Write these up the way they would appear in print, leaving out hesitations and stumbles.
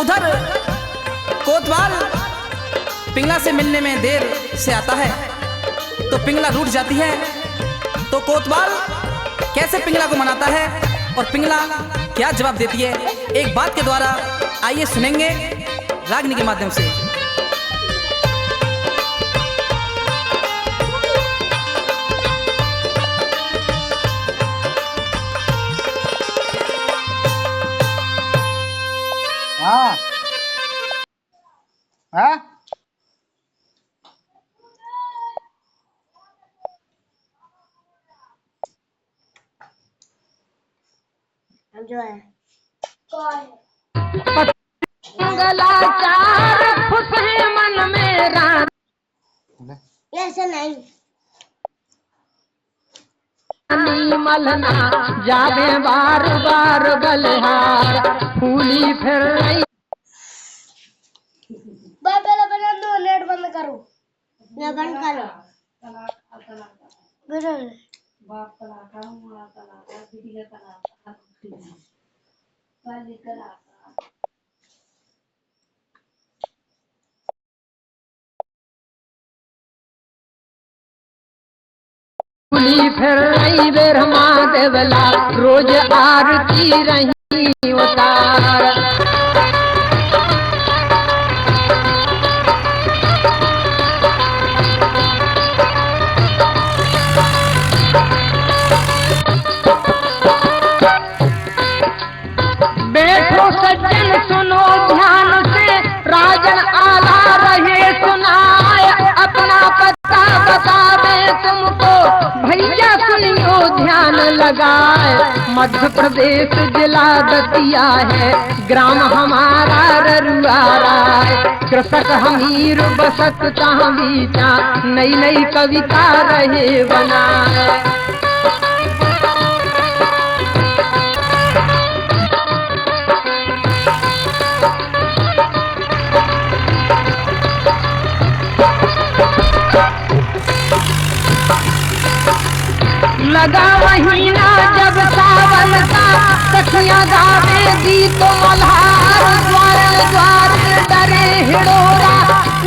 उधर कोतवाल पिंगला से मिलने में देर से आता है तो पिंगला रूठ जाती है। तो कोतवाल कैसे पिंगला को मनाता है और पिंगला क्या जवाब देती है, एक बात के द्वारा आइए सुनेंगे रागनी के माध्यम से। हाँ हाँ जो है मंगलाचार खुश है मन मेरा, ऐसे नहीं मलना जावे बार बार गलहार फूली फिर रही। पहले बना दो, नेट बंद करो, या बंद करो। बाप तलाका हुआ तलाका दीदी का तलाका वाली तलाका फूली फिर रही बेरमा देवला रोज आरती रही उतार। बैठो सज्जन सुनो ध्यान से, राजन आला रहे सुनाए, अपना पता बतावे तुमको भैया सुनियो ध्यान लगाए। मध्य प्रदेश जिला दतिया है, ग्राम हमारा ररुआरा है, कृषक हमीर बसत तहाँ बीचा, नई नई कविता रहे बनाए। लगा महीना जब सावन का, सखियां गावे गीत मल्हार, द्वार द्वार डरे हिड़ोरा,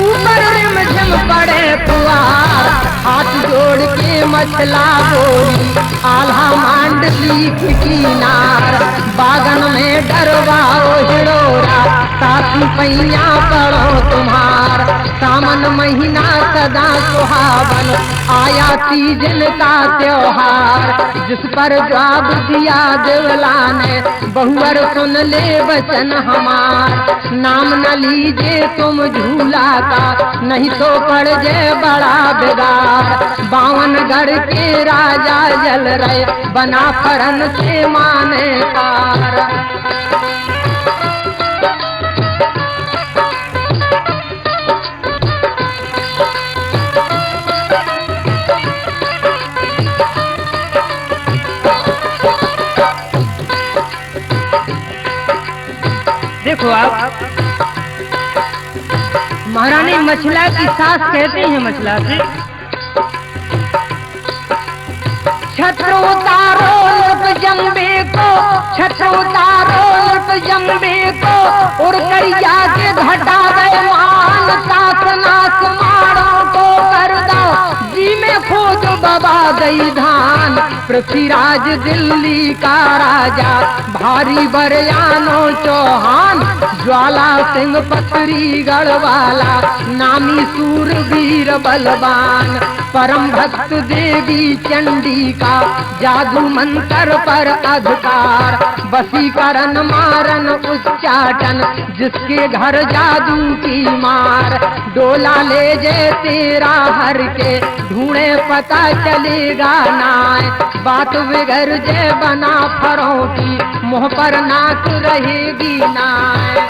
ऊपर रिमझिम पड़े फुहार, हाथ जोड़ के मछला बोली आल्हा मांडली किनार, बागन में डरवाओ हिड़ोरा, साथी पैया पड़ो तुम्हार। सावन महीना सदा सुहावन, आया तीजन का त्योहार, जिस पर जवाब दिया देवला ने, बहुवर सुन ले वचन हमार। नाम न लीजिए तुम झूला का, नहीं तो पड़ जाए बड़ा बिगाड़। 52 गढ़ के राजा जल रहे, बना फरन से माने कार। देखो आप, महारानी मछला की सास कहते हैं मछला से, छत्र उतारो लुट जम्बे को, छत्र उतारो लुट जम्बे को, उड़ कर जाके घटा गए मान, सास नास मारो को कर दो, जी में खोद बबा गई धान। पृथ्वीराज दिल्ली का राजा, भारी बरयानो चौहान, ज्वाला सिंह पथरी गढ़वाला, नामी सूरवीर बलवान, परम भक्त देवी चंडी का, जादू मंत्र पर अधिकार, वशीकरण मारन उच्चाटन, जिसके घर जादू की मार। डोला ले जे तेरा हर के, ढूंढे पता चलेगा नाय, बात बिगड़ जे बना फरों की, मुंह पर नाक रहेगी नाय।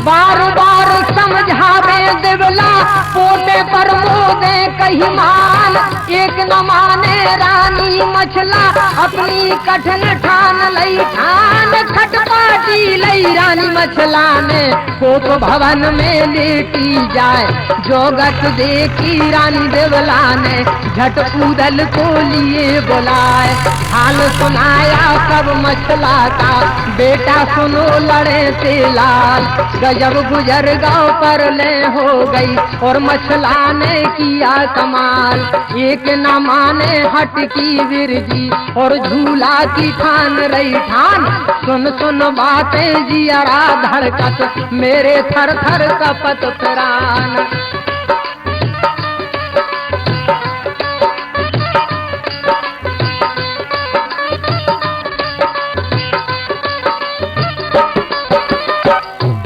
बार बार समझावे देवला, पोते पर मोदे कही मान, एक एक न माने रानी मछला अपनी कठिन ठान लई ठान खटपाटी लई रानी मछला ने कोप भवन में लेटी जाए जोगत देखी रानी देवला ने झट पूदल को लिए बुलाए हाल सुनाया सब मछला का बेटा सुनो लड़े से लाल गजब गुजर गांव पर ले हो गई और मछला ने किया कमाल एक न माने हट की विरजी और झूला की ठान रही ठान सुन सुन बातें जियरा धड़कत मेरे थर थर कपत प्राण।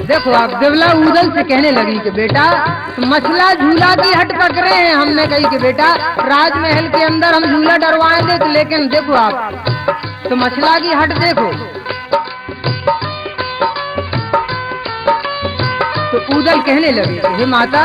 देखो आप देवला उदल से कहने लगी कि बेटा मछला झूला की हट पकड़े हैं। हमने कही कि बेटा राजमहल के अंदर हम झूला डरवाएंगे तो लेकिन देखो आप तो मछला की हट देखो। तो उदल कहने लगी हे माता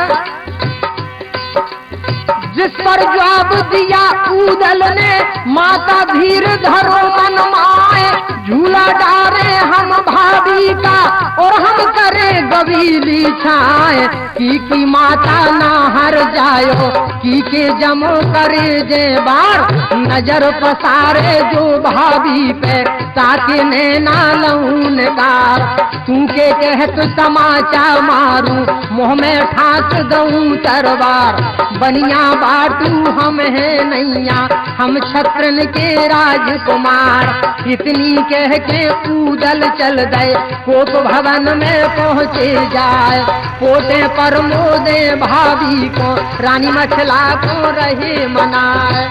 जिस पर जवाब दिया उदल ने माता धीर धरो मन माए झूला डारे हम भाभी का और हम करें गवीली छाए की माता ना हर जायो की के जमो करे जे बार नजर पसारे जो भाभी पे ताकि ने ना लऊन कार तू के कहत तमाचा मारू मुँह में ठाक दऊं तरवार बनिया बाटू हम है नैया हम छत्रन के राजकुमार इतनी कह के कूदल चल गए कोप भवन में पहुँचे जाए पोते पर मोदे भाभी को रानी मछला को रहे मनाए।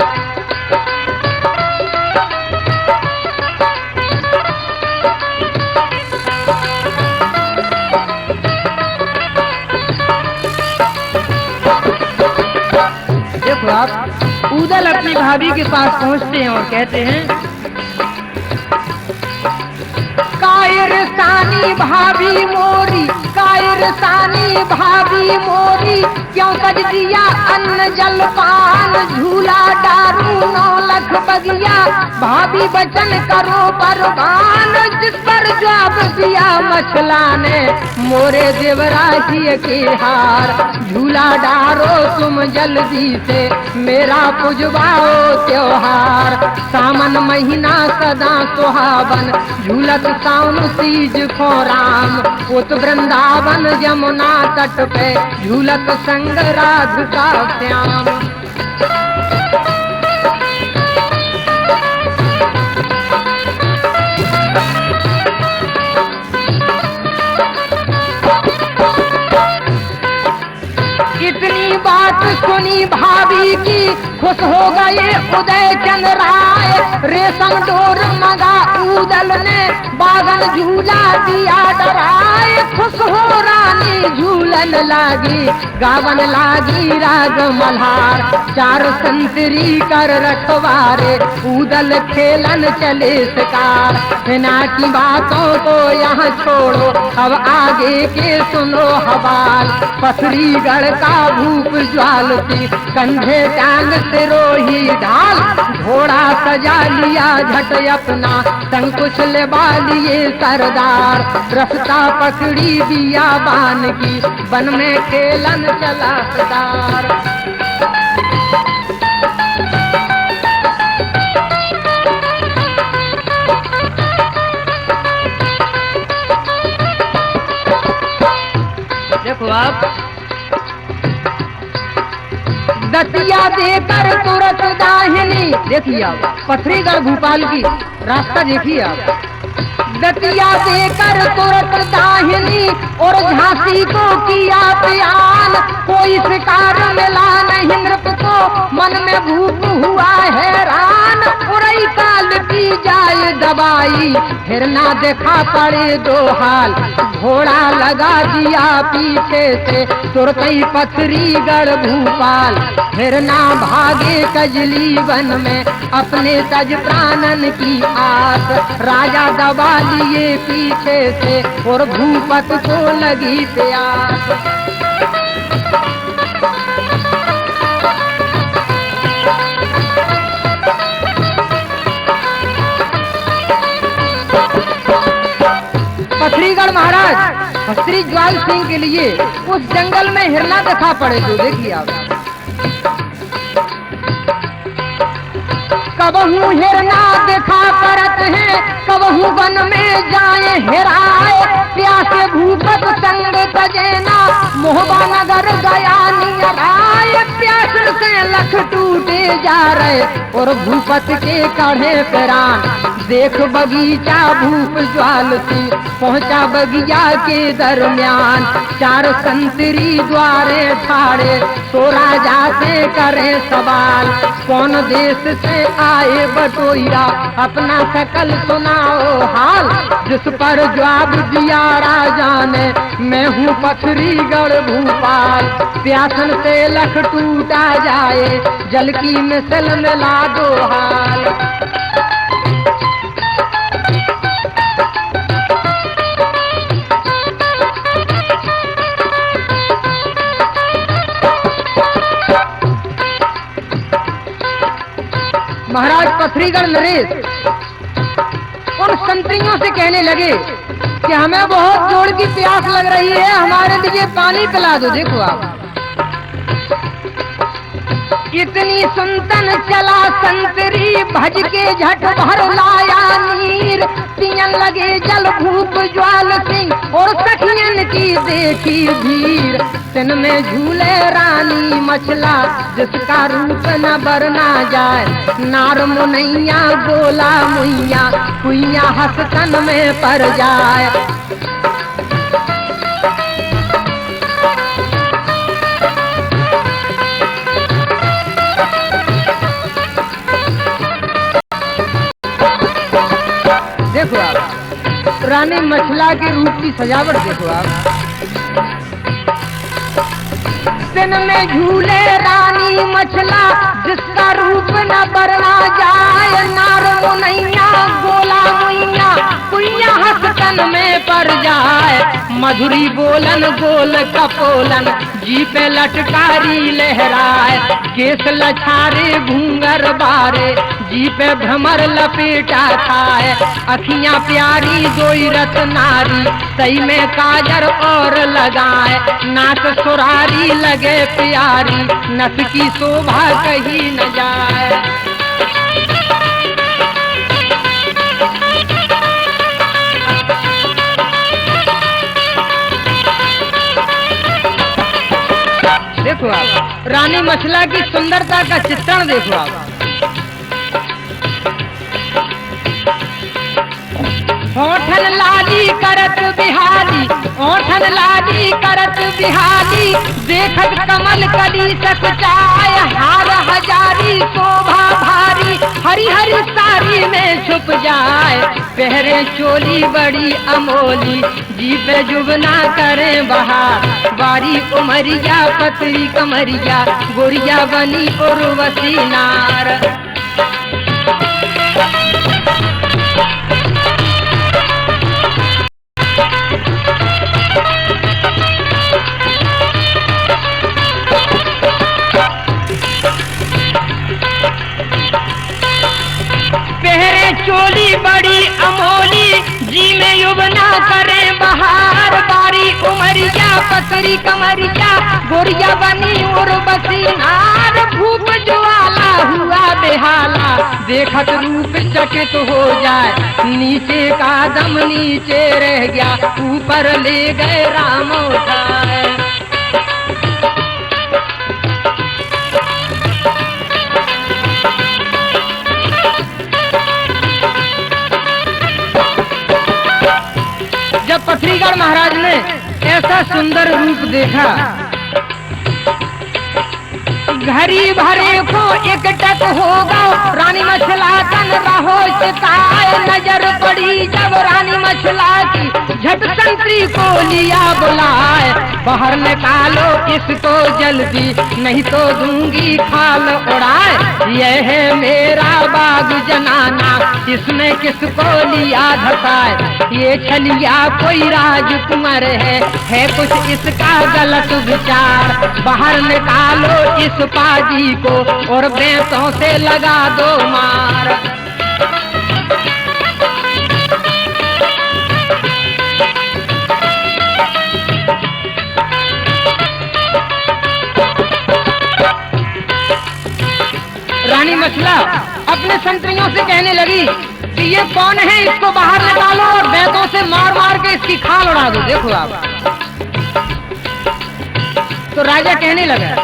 देखो आप उदल अपनी भाभी के पास पहुंचते हैं और कहते हैं कायरसानी भाभी मोरी कायरसानी भाभी मोरी क्यों कज दिया अन्न जलपान झूला डारू 9 लख बगिया भाभी बचन करो परवान जिस पर जवाब दिया मछला ने मोरे देवराजी के हार झूला डारो तुम जल्दी से मेरा पुजवाओ त्योहार सावन महीना सदा सुहावन झूलत साउन तीज को राम उत वृंदावन यमुना तट पे झूलत संग राधिका श्याम। इतनी बात सुनी भाभी की खुश हो गए उदय चंद राय रेशम डोर मगा उदल ने बागन झूला दिया डराए खुश हो रानी झूलन लागी गावन लागी राग मल्हार 4 संतरी कर रखवारे उदल खेलन चले शिकार बिना की बातों को यहाँ छोड़ो अब आगे के सुनो हवाल पथरी गढ़ का भूप ज्वाल थी कंधे टांग से रोही ढाल घोड़ा सजा लिया झट अपना संकुश लेवा लिए सरदार रफ्ता पकड़ी दिया बान की वन में खेलन चला सरदार। देखो आप दतिया देकर तुरंत दाहिनी देखिए आप पथरीगढ़ भोपाल की रास्ता देखिए आप दतिया देकर तुरंत दाहिनी और झांसी को किया प्यान कोई शिकार मिला नहीं नृप को मन में भूख हुआ हैरान उड़ई काल की जाए दवाई फिर ना देखा पड़े 2 हाल घोड़ा लगा दिया पीछे से तुरतई पथरीगढ़ भोपाल फिर ना भागे कजली वन में अपने तज प्राणन की आस राजा दबा लिए पीछे से और भूपत को लगी प्यास। महाराज श्री ज्वाल सिंह के लिए उस जंगल में हिरना दिखा पड़े। तो देखिए आप, कबहू हिरना दिखा करत हैं, कबहू वन में जाए हेराए, प्यासे भूपत संग तजेना, मोहबा नगर गया नियराए, प्यास से लख टूटे जा रहे और भूपत के काढ़े पेरान, देख बगीचा भूप ज्वाल सिंह पहुंचा बगिया के दरमियान, चार संतरी द्वारे ठाड़े तो राजा से करे सवाल, कौन देश से आए बटोइया, अपना सकल सुनाओ हाल, जिस पर जवाब दिया राजा ने, मैं हूँ पथरीगढ़ भूपाल, प्यासन से लख टूटा जाए, जल की मिसल मिला दो हाल। महाराज पथरीगढ़ नरेश उन संतरियों से कहने लगे कि हमें बहुत जोर की प्यास लग रही है, हमारे लिए पानी पिला दो। देखो आप, इतनी सुनतन चला संतरी, भज के झट भर लाया नीर, पियन लगे जल भूप ज्वाल सिंह और सखियन की देखी भीड़, तिन में झूले रानी मछला, जिसका रूप न बरना जाए, नार मुनैया गोला मुइया, कुइया हसतन में पर जाए। देखो आप, रानी मछला के रूप की सजावट देखो आप, दिन में झूले रानी मछला, जिसका रूप न बरना जाए, नार मुनैया गोला मुइया, कुइया हसतन में पर जाए, मधुरी बोलन गोल कपोलन, जी पे लटकारी लहराए, केस लछारे घूंगर बारे, जी पे भ्रमर लपेटा खाए, अखियां प्यारी दोई रत नारी, सही में काजर और लगाए, नाक सुरारी लगे प्यारी, नस की शोभा कहीं न जाए। देखो आप, रानी मछला की सुंदरता का चित्रण देखो आप, ओठन लाली करत बिहारी, ओठन लाली करत बिहारी, देखत कमल कली सकुचाए, हार हजारी शोभा भारी, हरी हरी साड़ी में छुप जाए, पहरे चोली बड़ी अमोली, जी पे जुबना करे बहार, बारी उमरिया पतरी कमरिया, गोरिया बनी उर्वशी नार। पहरे चोली बड़ी अमोली, जी में युवना करे बहार, बारी उमरिया पतरी कमरिया, गोरिया बनी उर्वशी नार, भूप ज्वाला हुआ बेहाला, देखत रूप चकित हो जाए, नीचे का दम नीचे रह गया, ऊपर ले गए राम उठाए। जब पथरीगढ़ महाराज ने ऐसा सुंदर रूप देखा, घरी भरे को एकटक होगा, रानी मछला तन रहो शिकाय, नजर पड़ी जब रानी मछला की, झट संतरी को लिया बुलाए, बाहर निकालो इसको जल्दी, नहीं तो दूंगी खाल उड़ाए, यह है मेरा बाग जनाना, इसमें किसको लिया धसाए, ये छलिया कोई राजकुमार है कुछ इसका गलत विचार, बाहर निकालो इस पाजी को और बेंतों से लगा दो मार। से कहने लगी कि ये कौन है, इसको बाहर निकालो और बैतों से मार मार के इसकी खाल उड़ा दो। देखो आप। तो राजा कहने लगा,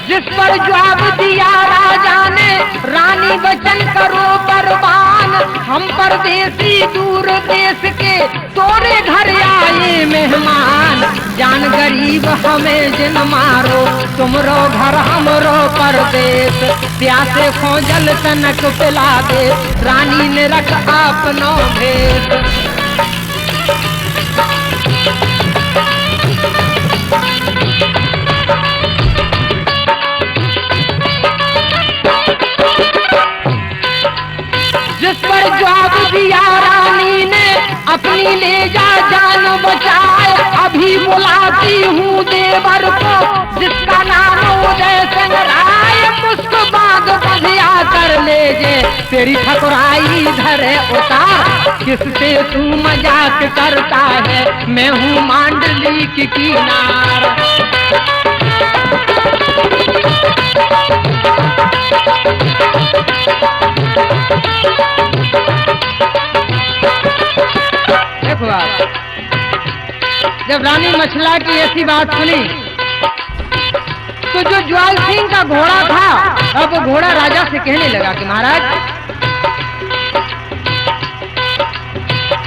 जिस पर जवाब दिया राजा ने, रानी वचन करो परवान, हम परदेसी दूर देश के तोरे घर आए मेहमान। जान गरीब हमें जिन मारो, तुमरो घर हमरो परदेश, प्यासे खोजल तनक पिला दे, रानी ने रख अपनो भेष। जिस पर जवाब दिया रानी ने, अपनी ले जा जान बचाए, अभी बुलाती हूँ देवर को, जिसका नाम उदय संग्राय, मुस्क बांध बधिया कर ले जे, तेरी ठकुराई धरे उतार, किससे तू मजाक करता है, मैं हूँ मांडली की किनार। देखो आप, जब रानी मछला की ऐसी बात सुनी तो जो ज्वाल सिंह का घोड़ा था, अब वो घोड़ा राजा से कहने लगा कि महाराज,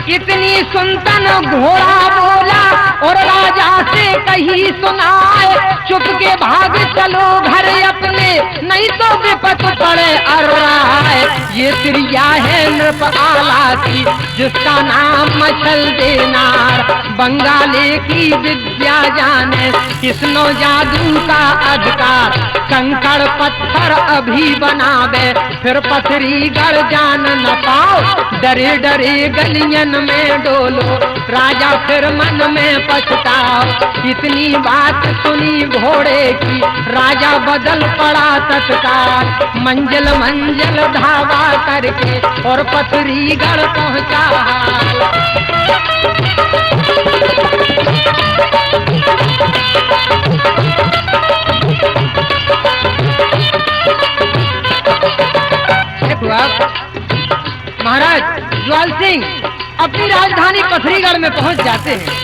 इतनी सुनतन घोड़ा बोला और राजा से कही सुनाए, चुप के भाग चलो घर अपने, नहीं तो विपत पड़े अर्राए। ये त्रिया है नृप आला की, जिसका नाम मछल देनार, बंगाली की विद्या जाने, किसनो जादू का अधिकार, कंकड़ पत्थर अभी बनावे, फिर पथरी गढ़ जान न पाओ, डरे डरे गलियन में डोलो, राजा फिर मन में पछताओ। इतनी बात सुनी घोड़े की, राजा बदल पड़ा तत्काल, मंजिल मंजिल धावा करके और पथरी गढ़ पहुंचा। देखो आप, महाराज ज्वाल सिंह अपनी राजधानी पथरीगढ़ में पहुंच जाते हैं।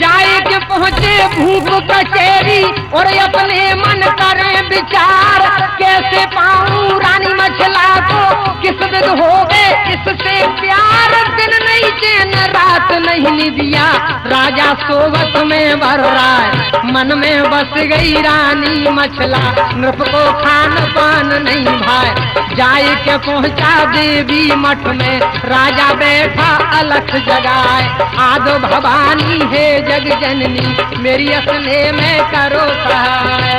जाए के पहुंचे भूप कचेरी और अपने मन करें विचार, कैसे पाऊं रानी मछला को, किस विध हो गए इससे प्यार, दिन नहीं चैन रात नहीं निदिया, राजा सोवत में भर रहा है, मन में बस गई रानी मछला, नृप को खान पान नहीं भाई। जाए के पहुंचा देवी मठ में, राजा बैठा अलख जगाए, आदो भवानी है जग जननी, मेरी असले में करो सहाय।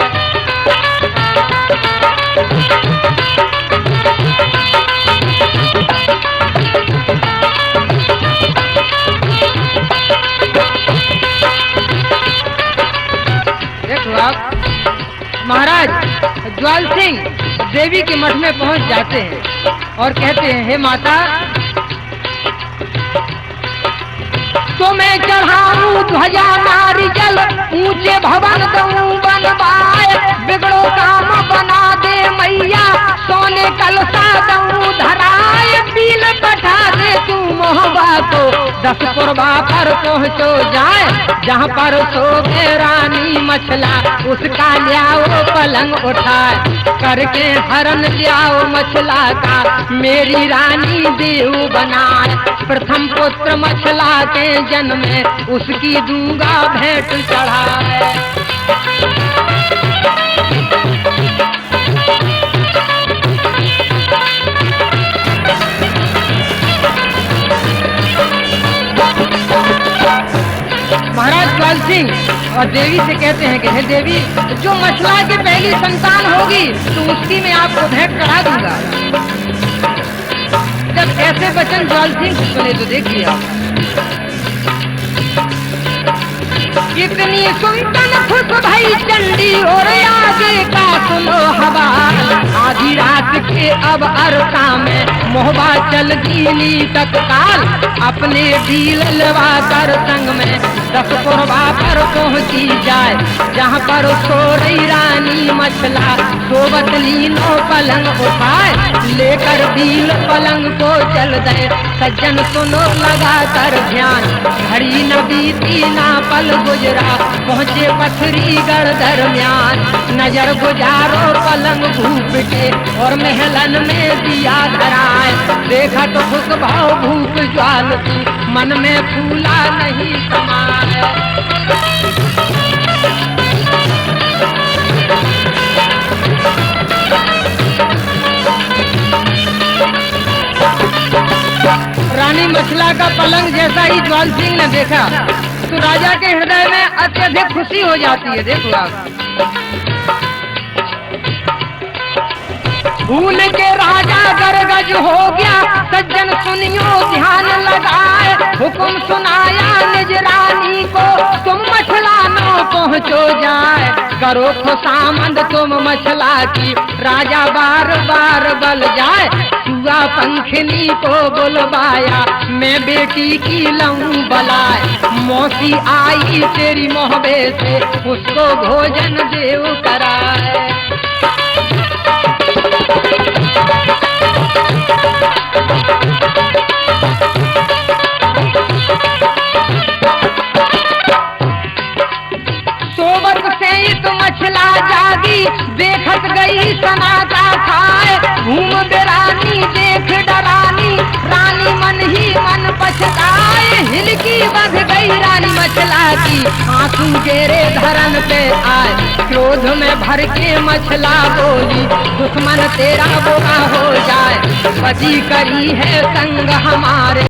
देखो आप, महाराज ज्वाल सिंह देवी के मठ में पहुंच जाते हैं और कहते हैं, हे माता, तो मैं चढ़ाऊं ध्वजा नारियल, ऊंचे भवन दूं बनवाए, बिगड़ो काम बना दे मैया, सोने कलसा दूं धराए, पील बैठा दे तू मोहबा को, 10 पुरबा पर पहुंचो जाए, जहाँ पर सोगे रानी मछला, उसका लियाओ पलंग उठाए, करके हरण लियाओ मछला का, मेरी रानी देव बनाए, प्रथम पुत्र मछला के जन्म में, उसकी दूंगा भेंट चढ़ाए। महाराज ज्वाल सिंह और देवी से कहते हैं कि हे देवी, जो मछला की पहली संतान होगी तो उसकी मैं आपको भेंट चढ़ा दूंगा। जब ऐसे वचन ज्वाल सिंह सुने तो देखिए आप, कितनी सुनतन खुश भई चंडी और आगे का सुनो हवा, आधी रात के अब अरसा में मोहबा चल दीनी तत्काल अपने डील लवा कर संग में 10 कोरबा पर पहुंची जाए जहाँ पर सो रही रानी मछला सोबत लीनो पलंग उठाए लेकर डील पलंग को चल दे सज्जन सुनो लगा कर ध्यान घड़ी न बीती ना पल गुजरा पहुँचे पथरी गढ़ दरमियान नजर गुजारो पलंग भूप के और महलन में दिया धराए देखा तो खुश भाव भूप ज्वाल मन में फूला नहीं समाए रानी मछला का पलंग जैसा ही ज्वाल सिंह ने देखा तो राजा के हृदय में अत्यधिक खुशी हो जाती है। देखो आप भूल के राजा गरगज हो गया सज्जन सुनियो ध्यान लगाए हुक्म सुनाया निज रानी को तुम मछला न पहुँचो जाए करो खुशामद तुम मछला की राजा बार बार बल जाए सुआ पंखनी को बुलवाया मैं बेटी की लऊं बलाए मौसी आई तेरी मोहबे से उसको भोजन देव कराए सोबत से एक मछला जागी देखत गई सनाता खाए घूम बेरानी देख डरानी रानी मन ही मन पछताए हिलकी बंध गई रानी मछला की आंसू गेरे धरन पे आए क्रोध में भर के मछला बोली दुश्मन तेरा बोका हो जाए पति करी है संग हमारे